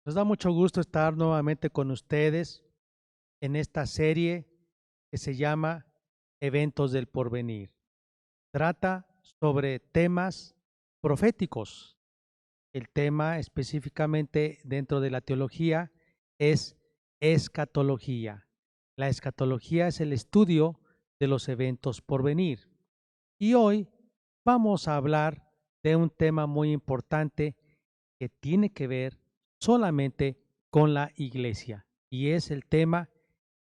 Nos da mucho gusto estar nuevamente con ustedes en esta serie que se llama Eventos del Porvenir. Trata sobre temas proféticos. El tema específicamente dentro de la teología es escatología. La escatología es el estudio de los eventos por venir. Y hoy vamos a hablar de un tema muy importante que tiene que ver solamente con la iglesia, y es el tema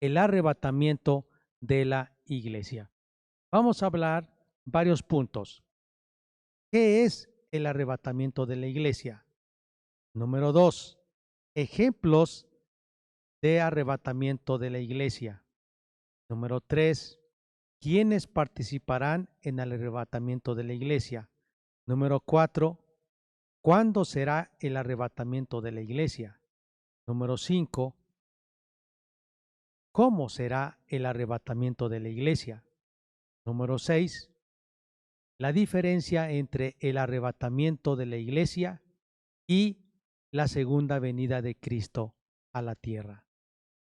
el arrebatamiento de la iglesia. Vamos a hablar varios puntos. ¿Qué es el arrebatamiento de la iglesia? Número 2, ejemplos de arrebatamiento de la iglesia. Número 3, ¿quiénes participarán en el arrebatamiento de la iglesia? Número 4, ¿cuándo será el arrebatamiento de la iglesia? Número 5, ¿cómo será el arrebatamiento de la iglesia? Número 6, la diferencia entre el arrebatamiento de la iglesia y la segunda venida de Cristo a la tierra.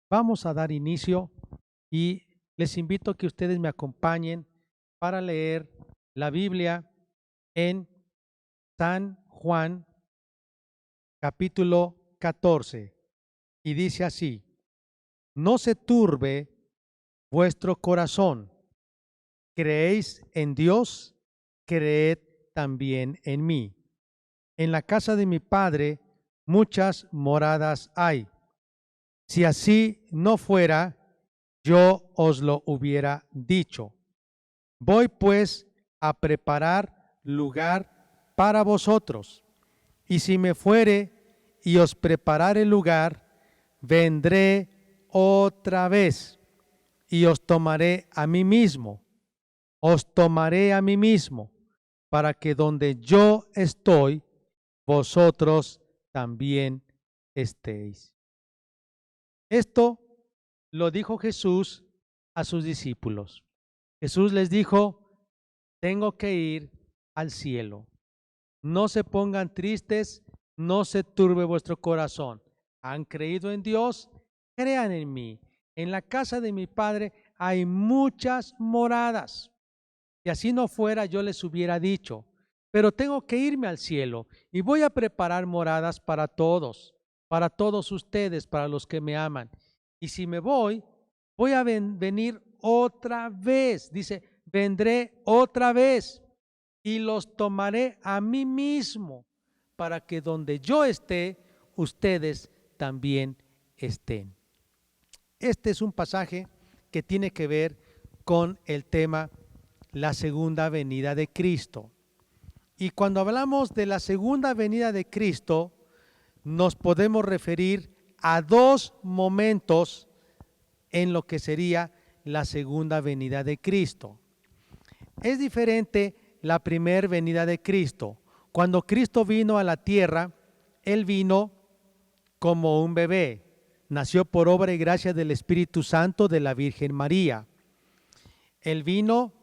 Vamos a dar inicio y les invito a que ustedes me acompañen para leer la Biblia en San Juan capítulo 14 y dice así: no se turbe vuestro corazón, creéis en Dios, creed también en mí. En la casa de mi Padre muchas moradas hay. Si así no fuera, yo os lo hubiera dicho. Voy pues a preparar lugar para vosotros. Y si me fuere y os preparare lugar, vendré otra vez y os tomaré a mí mismo. Os tomaré a mí mismo, para que donde yo estoy, vosotros también estéis. Esto lo dijo Jesús a sus discípulos. Jesús les dijo: tengo que ir al cielo. No se pongan tristes, no se turbe vuestro corazón. ¿Han creído en Dios? Crean en mí. En la casa de mi Padre hay muchas moradas. Si así no fuera, yo les hubiera dicho, pero tengo que irme al cielo y voy a preparar moradas para todos ustedes, para los que me aman. Y si me voy, voy a venir otra vez. Dice, vendré otra vez y los tomaré a mí mismo, para que donde yo esté, ustedes también estén. Este es un pasaje que tiene que ver con el tema la segunda venida de Cristo. Y cuando hablamos de la segunda venida de Cristo, nos podemos referir a dos momentos en lo que sería la segunda venida de Cristo. Es diferente la primera venida de Cristo. Cuando Cristo vino a la tierra, Él vino como un bebé. Nació por obra y gracia del Espíritu Santo de la Virgen María. Él vino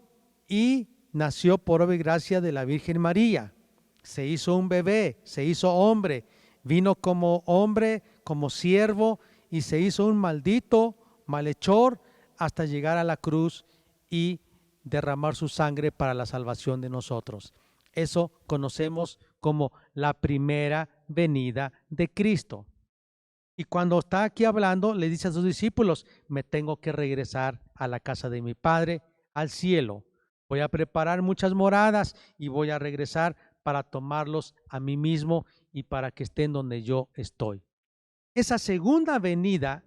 y nació por obra y gracia de la Virgen María. Se hizo un bebé, se hizo hombre, vino como hombre, como siervo, y se hizo un maldito, malhechor, hasta llegar a la cruz y derramar su sangre para la salvación de nosotros. Eso conocemos como la primera venida de Cristo. Y cuando está aquí hablando, le dice a sus discípulos: me tengo que regresar a la casa de mi Padre, al cielo. Voy a preparar muchas moradas y voy a regresar para tomarlos a mí mismo y para que estén donde yo estoy. Esa segunda venida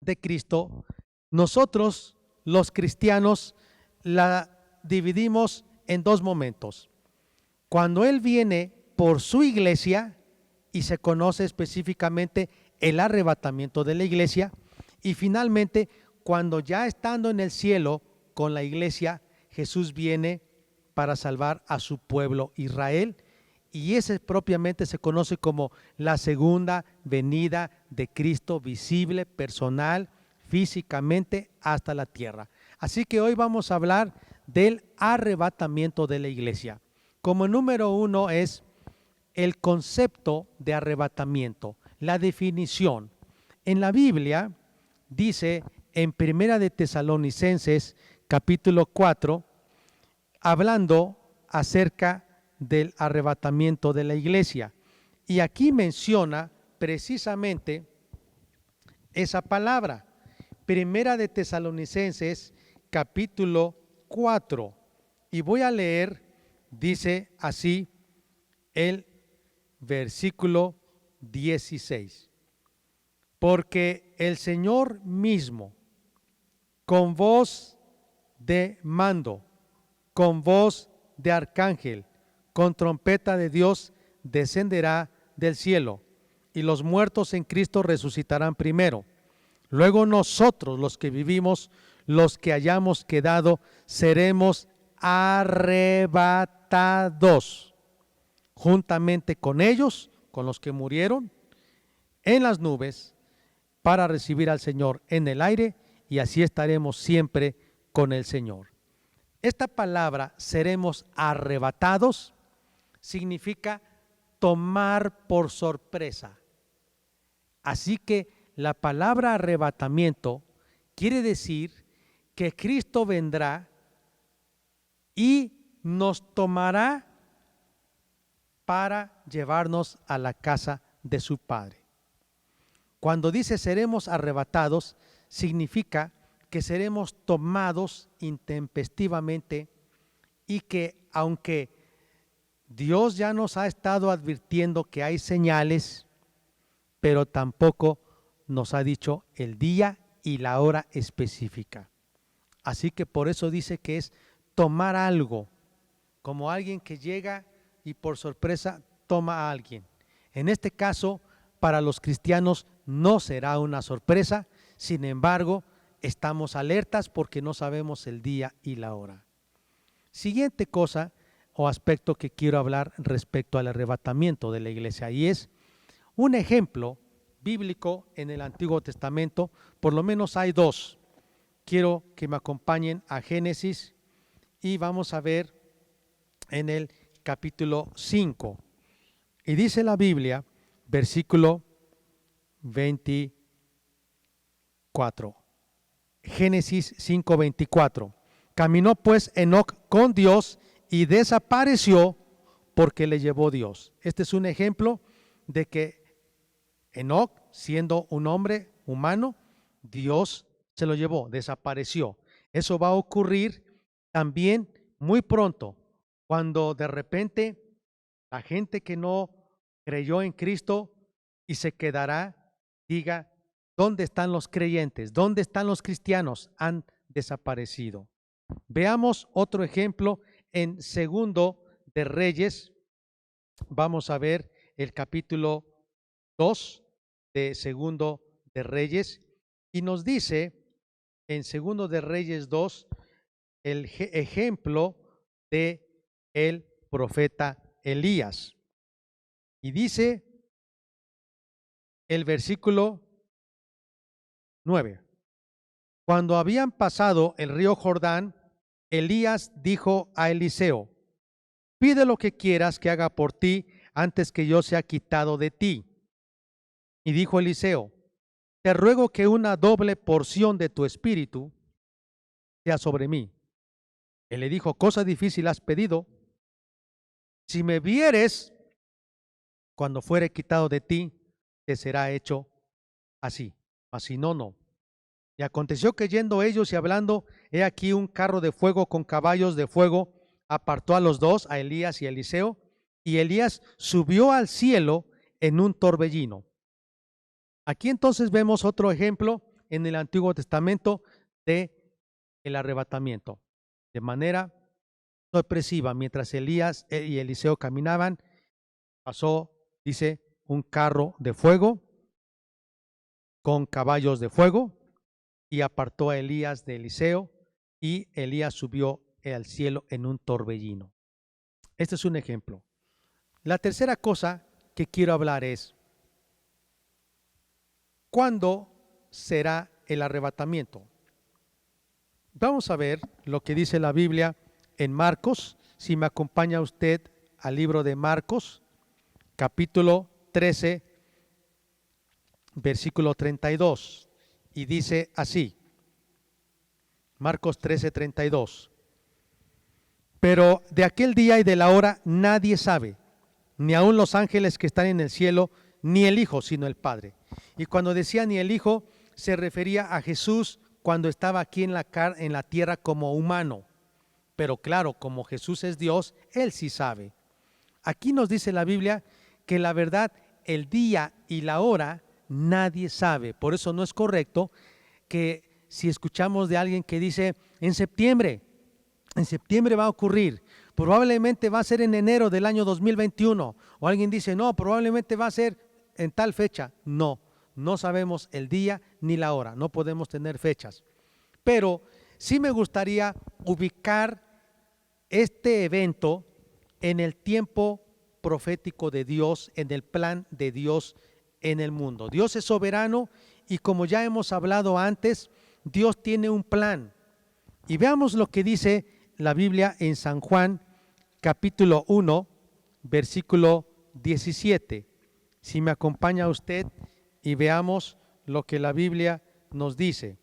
de Cristo, nosotros los cristianos la dividimos en dos momentos. Cuando Él viene por su iglesia, y se conoce específicamente el arrebatamiento de la iglesia, y finalmente cuando ya estando en el cielo con la iglesia, Jesús viene para salvar a su pueblo Israel, y ese propiamente se conoce como la segunda venida de Cristo, visible, personal, físicamente hasta la tierra. Así que hoy vamos a hablar del arrebatamiento de la iglesia. Como número uno es el concepto de arrebatamiento. La definición. En la Biblia dice en Primera de Tesalonicenses, capítulo 4, hablando acerca del arrebatamiento de la iglesia. Y aquí menciona precisamente esa palabra. Primera de Tesalonicenses, capítulo 4. Y voy a leer, dice así, el versículo 16. Porque el Señor mismo, con voz de mando, con voz de arcángel, con trompeta de Dios, descenderá del cielo, y los muertos en Cristo resucitarán primero. Luego nosotros, los que vivimos, los que hayamos quedado, seremos arrebatados juntamente con ellos, con los que murieron, en las nubes, para recibir al Señor en el aire, y así estaremos siempre con el Señor. Esta palabra, seremos arrebatados, significa tomar por sorpresa. Así que la palabra arrebatamiento quiere decir que Cristo vendrá y nos tomará para llevarnos a la casa de su Padre. Cuando dice seremos arrebatados, significa que seremos tomados intempestivamente, y que aunque Dios ya nos ha estado advirtiendo que hay señales, pero tampoco nos ha dicho el día y la hora específica. Así que por eso dice que es tomar algo, como alguien que llega y por sorpresa toma a alguien. En este caso, para los cristianos no será una sorpresa, sin embargo, estamos alertas porque no sabemos el día y la hora. Siguiente cosa o aspecto que quiero hablar respecto al arrebatamiento de la iglesia, y es un ejemplo bíblico en el Antiguo Testamento. Por lo menos hay dos. Quiero que me acompañen a Génesis y vamos a ver en el capítulo 5. Y dice la Biblia, versículo 24. Génesis 5:24. Caminó pues Enoc con Dios y desapareció porque le llevó Dios. Este es un ejemplo de que Enoc, siendo un hombre humano, Dios se lo llevó, desapareció. Eso va a ocurrir también muy pronto, cuando de repente la gente que no creyó en Cristo y se quedará, diga, ¿dónde están los creyentes? ¿Dónde están los cristianos? Han desaparecido. Veamos otro ejemplo en Segundo de Reyes. Vamos a ver el capítulo 2 de Segundo de Reyes, y nos dice en Segundo de Reyes 2 el ejemplo de el profeta Elías. Y dice el versículo 9. Cuando habían pasado el río Jordán, Elías dijo a Eliseo: pide lo que quieras que haga por ti antes que yo sea quitado de ti. Y dijo Eliseo: te ruego que una doble porción de tu espíritu sea sobre mí. Él le dijo: cosa difícil has pedido. Si me vieres cuando fuere quitado de ti, te será hecho así, mas si no, no. Y aconteció que yendo ellos y hablando, he aquí un carro de fuego con caballos de fuego apartó a los dos, a Elías y a Eliseo, y Elías subió al cielo en un torbellino. Aquí entonces vemos otro ejemplo en el Antiguo Testamento de el arrebatamiento. De manera sorpresiva, mientras Elías y Eliseo caminaban, pasó, dice, un carro de fuego con caballos de fuego y apartó a Elías de Eliseo, y Elías subió al cielo en un torbellino. Este es un ejemplo. La tercera cosa que quiero hablar es: ¿cuándo será el arrebatamiento? Vamos a ver lo que dice la Biblia en Marcos. Si me acompaña usted al libro de Marcos, capítulo 13, versículo 32, y dice así, Marcos 13, 32. Pero de aquel día y de la hora nadie sabe, ni aun los ángeles que están en el cielo, ni el Hijo, sino el Padre. Y cuando decía ni el Hijo, se refería a Jesús cuando estaba aquí en la tierra como humano. Pero claro, como Jesús es Dios, Él sí sabe. Aquí nos dice la Biblia que la verdad, el día y la hora, nadie sabe. Por eso no es correcto que si escuchamos de alguien que dice en septiembre va a ocurrir, probablemente va a ser en enero del año 2021, o alguien dice no, probablemente va a ser en tal fecha. No, no sabemos el día ni la hora, no podemos tener fechas. Pero sí me gustaría ubicar este evento en el tiempo profético de Dios, en el plan de Dios en el mundo. Dios es soberano y como ya hemos hablado antes, Dios tiene un plan. Y veamos lo que dice la Biblia en San Juan, capítulo 1, versículo 17. Si me acompaña usted y veamos lo que la Biblia nos dice.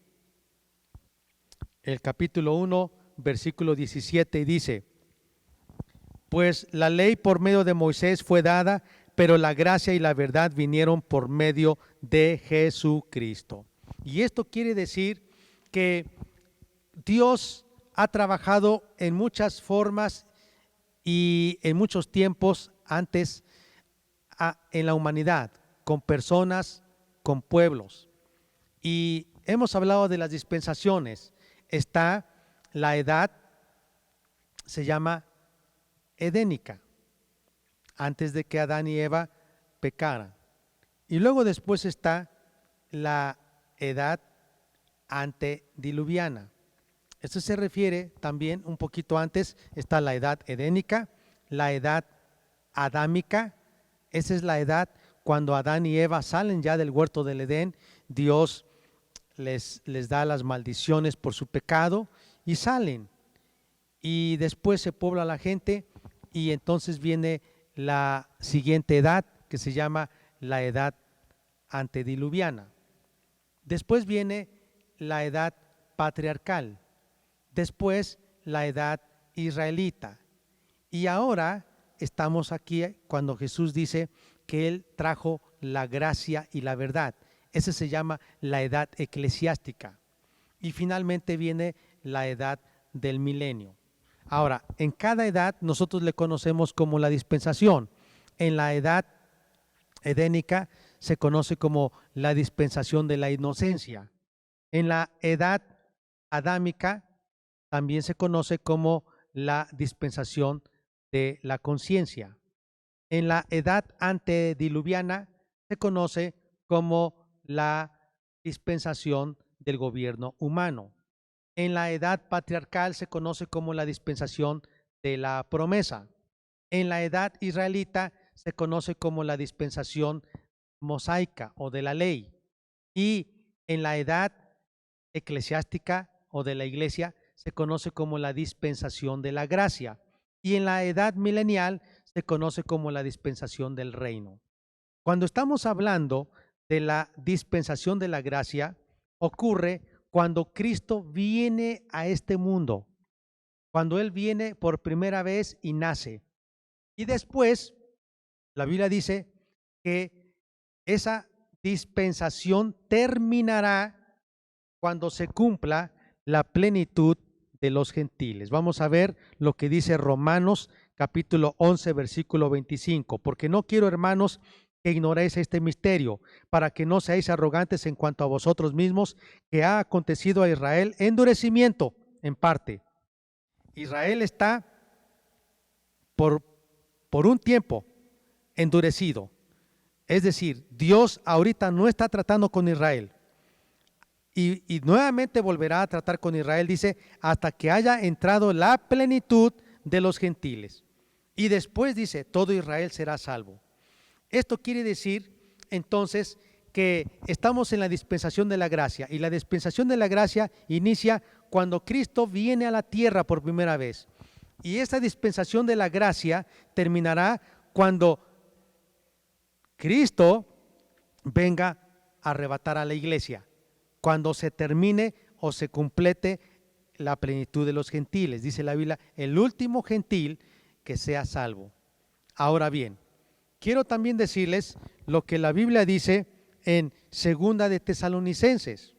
El capítulo 1, versículo 17 dice: pues la ley por medio de Moisés fue dada, pero la gracia y la verdad vinieron por medio de Jesucristo. Y esto quiere decir que Dios ha trabajado en muchas formas y en muchos tiempos antes en la humanidad, con personas, con pueblos. Y hemos hablado de las dispensaciones. Está la edad, se llama edénica, antes de que Adán y Eva pecaran. Y luego después está la edad antediluviana. Esto se refiere también un poquito antes, está la edad edénica, la edad adámica. Esa es la edad cuando Adán y Eva salen ya del huerto del Edén. Dios les da las maldiciones por su pecado y salen. Y después se puebla la gente y entonces viene la siguiente edad que se llama la edad antediluviana. Después viene la edad patriarcal, después la edad israelita. Y ahora estamos aquí cuando Jesús dice que Él trajo la gracia y la verdad. Esa se llama la edad eclesiástica. Y finalmente viene la edad del milenio. Ahora, en cada edad nosotros le conocemos como la dispensación. En la edad edénica se conoce como la dispensación de la inocencia. En la edad adámica también se conoce como la dispensación de la conciencia. En la edad antediluviana se conoce como la dispensación del gobierno humano. En la edad patriarcal se conoce como la dispensación de la promesa. En la edad israelita se conoce como la dispensación mosaica o de la ley. Y en la edad eclesiástica o de la iglesia se conoce como la dispensación de la gracia. Y en la edad milenial se conoce como la dispensación del reino. Cuando estamos hablando de la dispensación de la gracia, ocurre cuando Cristo viene a este mundo, cuando Él viene por primera vez y nace. Y después, la Biblia dice que esa dispensación terminará cuando se cumpla la plenitud de los gentiles. Vamos a ver lo que dice Romanos capítulo 11, versículo 25. Porque no quiero, hermanos, que ignoréis este misterio, para que no seáis arrogantes en cuanto a vosotros mismos, que ha acontecido a Israel endurecimiento en parte. Israel está por un tiempo endurecido. Es decir, Dios ahorita no está tratando con Israel. Y nuevamente volverá a tratar con Israel, dice, hasta que haya entrado la plenitud de los gentiles. Y después dice, todo Israel será salvo. Esto quiere decir entonces que estamos en la dispensación de la gracia, y la dispensación de la gracia inicia cuando Cristo viene a la tierra por primera vez. Y esta dispensación de la gracia terminará cuando Cristo venga arrebatar a la iglesia cuando se termine o se complete la plenitud de los gentiles. Dice la Biblia, el último gentil que sea salvo. Ahora bien, quiero también decirles lo que la Biblia dice en Segunda de Tesalonicenses.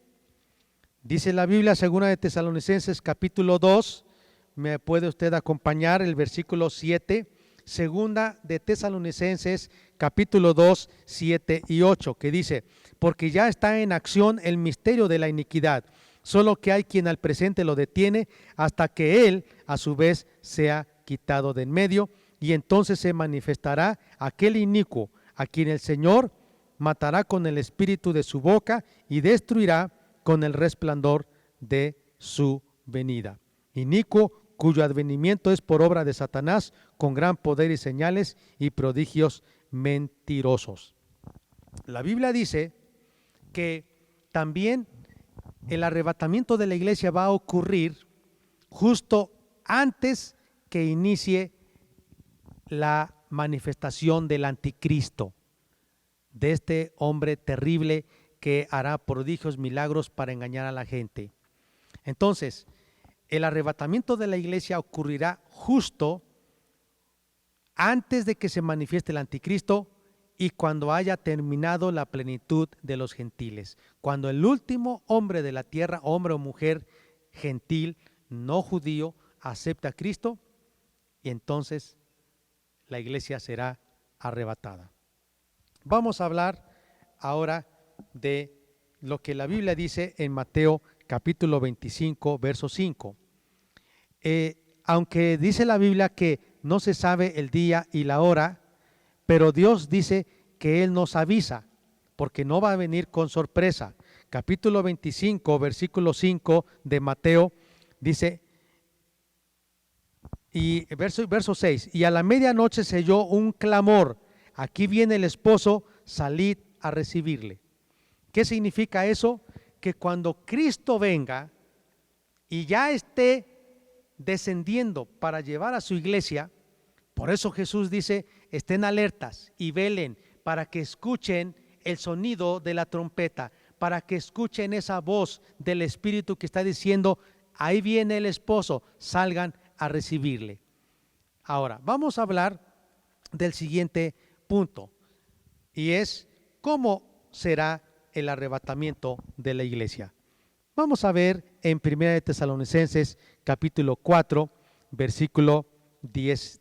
Dice la Biblia, Segunda de Tesalonicenses, capítulo 2, me puede usted acompañar el versículo 7, Segunda de Tesalonicenses, capítulo 2, 7 y 8, que dice, porque ya está en acción el misterio de la iniquidad, solo que hay quien al presente lo detiene hasta que él a su vez sea quitado de en medio, y entonces se manifestará aquel inicuo a quien el Señor matará con el espíritu de su boca y destruirá con el resplandor de su venida. Inicuo, cuyo advenimiento es por obra de Satanás, con gran poder y señales y prodigios mentirosos. La Biblia dice que también el arrebatamiento de la iglesia va a ocurrir justo antes que inicie la manifestación del anticristo, de este hombre terrible que hará prodigios, milagros para engañar a la gente. Entonces, el arrebatamiento de la iglesia ocurrirá justo antes de que se manifieste el anticristo y cuando haya terminado la plenitud de los gentiles. Cuando el último hombre de la tierra, hombre o mujer gentil, no judío, acepta a Cristo, y entonces la iglesia será arrebatada. Vamos a hablar ahora de lo que la Biblia dice en Mateo capítulo 25, verso 5. Aunque dice la Biblia que no se sabe el día y la hora, pero Dios dice que Él nos avisa, porque no va a venir con sorpresa. Capítulo 25, versículo 5 de Mateo, dice, y verso 6, y a la medianoche se oyó un clamor, aquí viene el esposo, salid a recibirle. ¿Qué significa eso? Que cuando Cristo venga y ya esté descendiendo para llevar a su iglesia, por eso Jesús dice, estén alertas y velen para que escuchen el sonido de la trompeta, para que escuchen esa voz del Espíritu que está diciendo, ahí viene el esposo, salgan a recibirle. Ahora, vamos a hablar del siguiente punto, y es cómo será el arrebatamiento de la iglesia. Vamos a ver en 1 de Tesalonicenses capítulo 4, versículo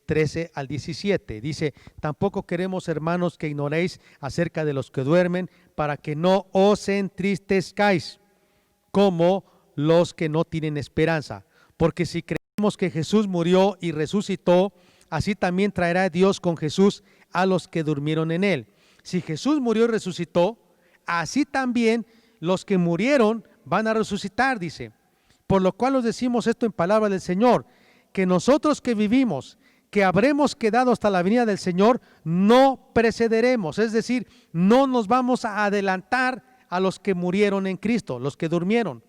13 al 17. Dice, tampoco queremos, hermanos, que ignoréis acerca de los que duermen, para que no os entristezcáis como los que no tienen esperanza. Porque si creemos que Jesús murió y resucitó, así también traerá Dios con Jesús a los que durmieron en él. Si Jesús murió y resucitó, así también los que murieron van a resucitar, dice. Por lo cual os decimos esto en palabra del Señor, que nosotros que vivimos, que habremos quedado hasta la venida del Señor, no precederemos, es decir, no nos vamos a adelantar a los que murieron en Cristo, los que durmieron.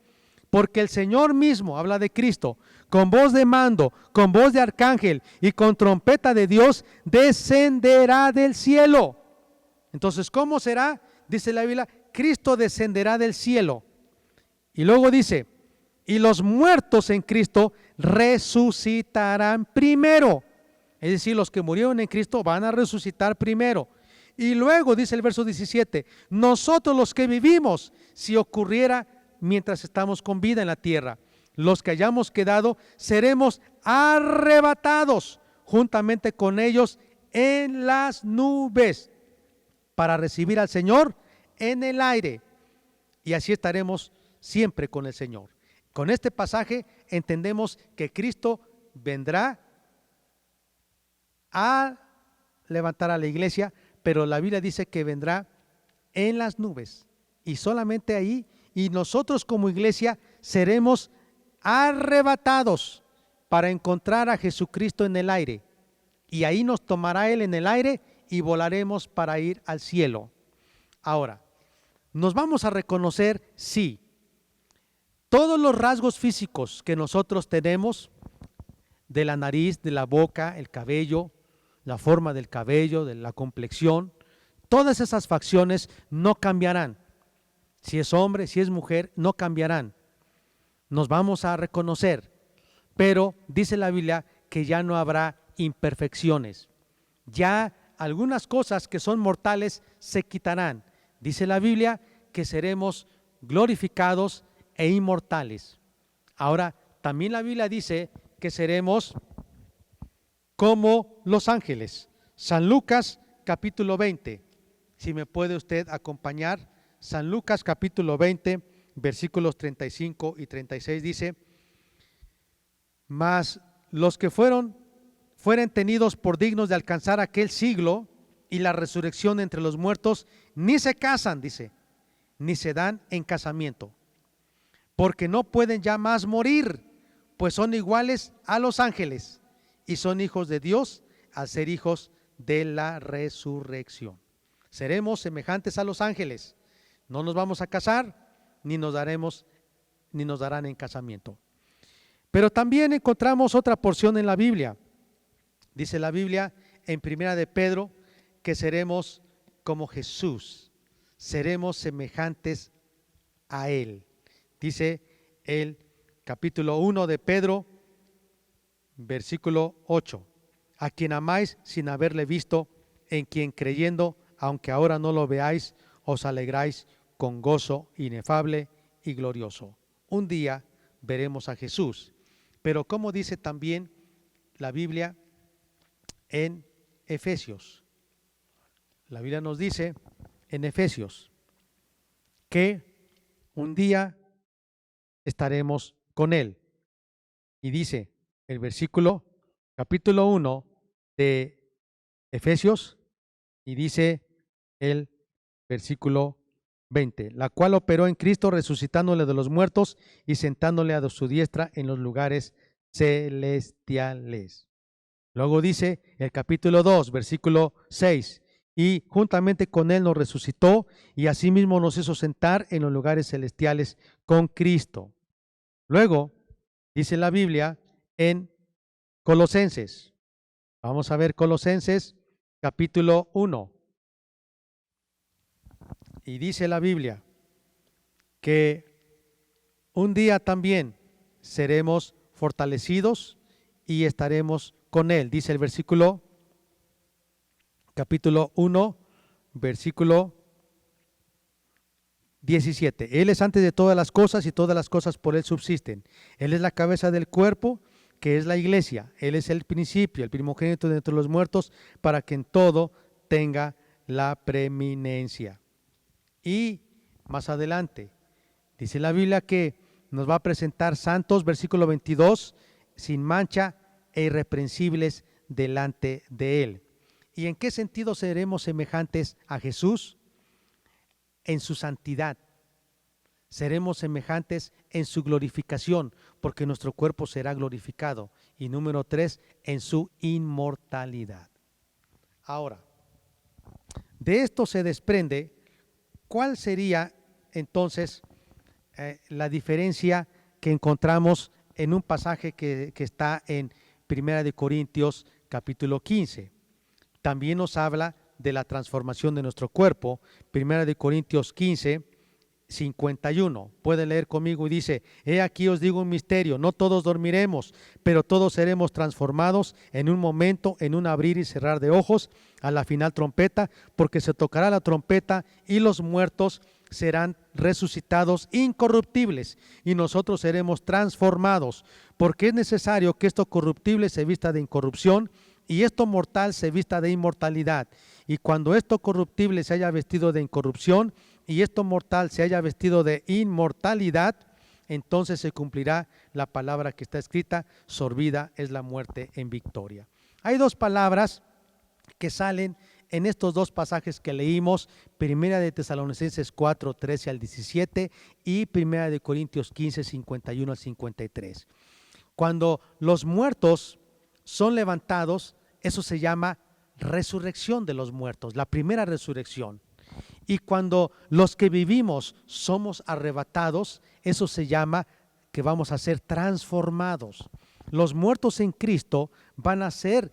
Porque el Señor mismo, habla de Cristo, con voz de mando, con voz de arcángel y con trompeta de Dios, descenderá del cielo. Entonces, ¿cómo será? Dice la Biblia, Cristo descenderá del cielo. Y luego dice, y los muertos en Cristo resucitarán primero. Es decir, los que murieron en Cristo van a resucitar primero. Y luego dice el verso 17, nosotros los que vivimos, si ocurriera mientras estamos con vida en la tierra, los que hayamos quedado, seremos arrebatados juntamente con ellos en las nubes para recibir al Señor en el aire. Y así estaremos siempre con el Señor. Con este pasaje entendemos que Cristo vendrá a levantar a la iglesia, pero la Biblia dice que vendrá en las nubes y solamente ahí, y nosotros como iglesia seremos arrebatados para encontrar a Jesucristo en el aire, y ahí nos tomará Él en el aire y volaremos para ir al cielo. Ahora, nos vamos a reconocer, sí, todos los rasgos físicos que nosotros tenemos, de la nariz, de la boca, el cabello, la forma del cabello, de la complexión, todas esas facciones no cambiarán. Si es hombre, si es mujer, no cambiarán. Nos vamos a reconocer, pero dice la Biblia que ya no habrá imperfecciones. Ya algunas cosas que son mortales se quitarán. Dice la Biblia que seremos glorificados e inmortales. Ahora, también la Biblia dice que seremos como los ángeles. San Lucas capítulo 20. Si me puede usted acompañar, San Lucas capítulo 20, versículos 35 y 36 dice: mas los que fueren tenidos por dignos de alcanzar aquel siglo y la resurrección entre los muertos, ni se casan, dice, ni se dan en casamiento, porque no pueden ya más morir, pues son iguales a los ángeles y son hijos de Dios al ser hijos de la resurrección. Seremos semejantes a los ángeles. No nos vamos a casar, ni nos darán en casamiento. Pero también encontramos otra porción en la Biblia. Dice la Biblia en Primera de Pedro que seremos como Jesús, seremos semejantes a Él. Dice el capítulo 1 de Pedro, versículo 8: a quien amáis sin haberle visto, en quien creyendo, aunque ahora no lo veáis, os alegráis con gozo inefable y glorioso. Un día veremos a Jesús. Pero como dice también la Biblia en Efesios, la Biblia nos dice en Efesios que un día estaremos con Él. Y dice el versículo, capítulo 1 de Efesios, y dice el versículo 20: la cual operó en Cristo, resucitándole de los muertos y sentándole a su diestra en los lugares celestiales. Luego dice el capítulo 2, versículo 6: y juntamente con Él nos resucitó y asimismo nos hizo sentar en los lugares celestiales con Cristo. Luego dice la Biblia en Colosenses. Vamos a ver Colosenses capítulo 1. Y dice la Biblia que un día también seremos fortalecidos y estaremos con Él. Dice el versículo, capítulo 1, versículo 17. Él es antes de todas las cosas y todas las cosas por Él subsisten. Él es la cabeza del cuerpo, que es la iglesia. Él es el principio, el primogénito de entre los muertos, para que en todo tenga la preeminencia. Y más adelante, dice la Biblia que nos va a presentar santos, versículo 22, sin mancha e irreprensibles delante de Él. ¿Y en qué sentido seremos semejantes a Jesús? En su santidad. Seremos semejantes en su glorificación, porque nuestro cuerpo será glorificado. Y número 3, en su inmortalidad. Ahora, de esto se desprende ¿cuál sería entonces la diferencia que encontramos en un pasaje que está en Primera de Corintios capítulo 15? También nos habla de la transformación de nuestro cuerpo. Primera de Corintios 15, 51. Puede leer conmigo y dice: he aquí os digo un misterio, no todos dormiremos, pero todos seremos transformados en un momento, en un abrir y cerrar de ojos, a la final trompeta, porque se tocará la trompeta y los muertos serán resucitados incorruptibles y nosotros seremos transformados, porque es necesario que esto corruptible se vista de incorrupción y esto mortal se vista de inmortalidad. Y cuando esto corruptible se haya vestido de incorrupción y esto mortal se haya vestido de inmortalidad, entonces se cumplirá la palabra que está escrita: sorbida es la muerte en victoria. Hay dos palabras que salen en estos dos pasajes que leímos, Primera de Tesalonicenses 4, 13 al 17 y Primera de Corintios 15, 51 al 53. Cuando los muertos son levantados, eso se llama resurrección de los muertos, la primera resurrección. Y cuando los que vivimos somos arrebatados, eso se llama que vamos a ser transformados. Los muertos en Cristo van a ser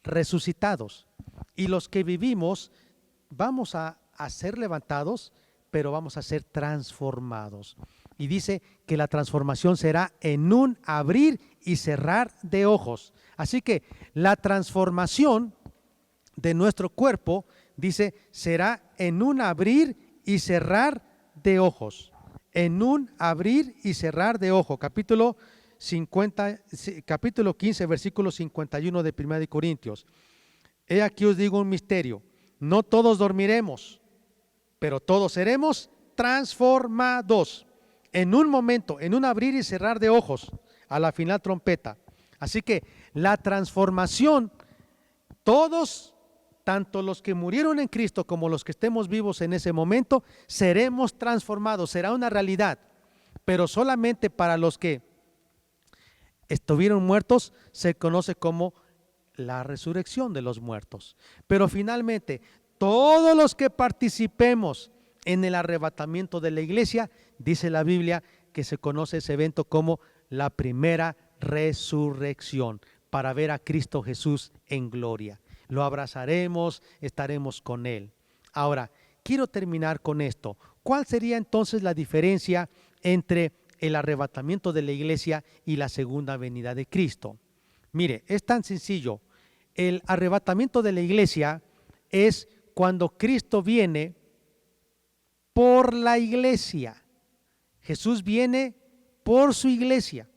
resucitados y los que vivimos vamos a ser levantados, pero vamos a ser transformados. Y dice que la transformación será en un abrir y cerrar de ojos. Así que la transformación de nuestro cuerpo, dice, será en un abrir y cerrar de ojos. En un abrir y cerrar de ojos. Capítulo 15, versículo 51 de 1 de Corintios. He aquí os digo un misterio. No todos dormiremos, pero todos seremos transformados. En un momento, en un abrir y cerrar de ojos, a la final trompeta. Así que la transformación, todos, tanto los que murieron en Cristo como los que estemos vivos en ese momento, seremos transformados, será una realidad. Pero solamente para los que estuvieron muertos se conoce como la resurrección de los muertos. Pero finalmente, todos los que participemos en el arrebatamiento de la iglesia, dice la Biblia que se conoce ese evento como la primera resurrección, para ver a Cristo Jesús en gloria. Lo abrazaremos, estaremos con Él. Ahora, quiero terminar con esto. ¿Cuál sería entonces la diferencia entre el arrebatamiento de la iglesia y la segunda venida de Cristo? Mire, es tan sencillo. El arrebatamiento de la iglesia es cuando Cristo viene por la iglesia. Jesús viene por su iglesia.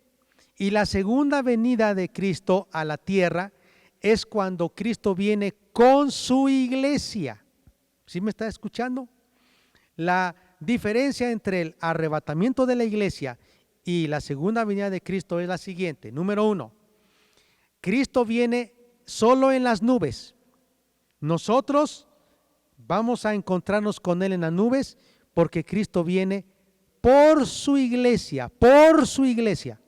Y la segunda venida de Cristo a la tierra es cuando Cristo viene con su iglesia. ¿Sí me está escuchando? La diferencia entre el arrebatamiento de la iglesia y la segunda venida de Cristo es la siguiente. Número 1, Cristo viene solo en las nubes. Nosotros vamos a encontrarnos con Él en las nubes porque Cristo viene por su iglesia, por su iglesia.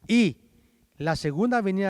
Y la segunda venida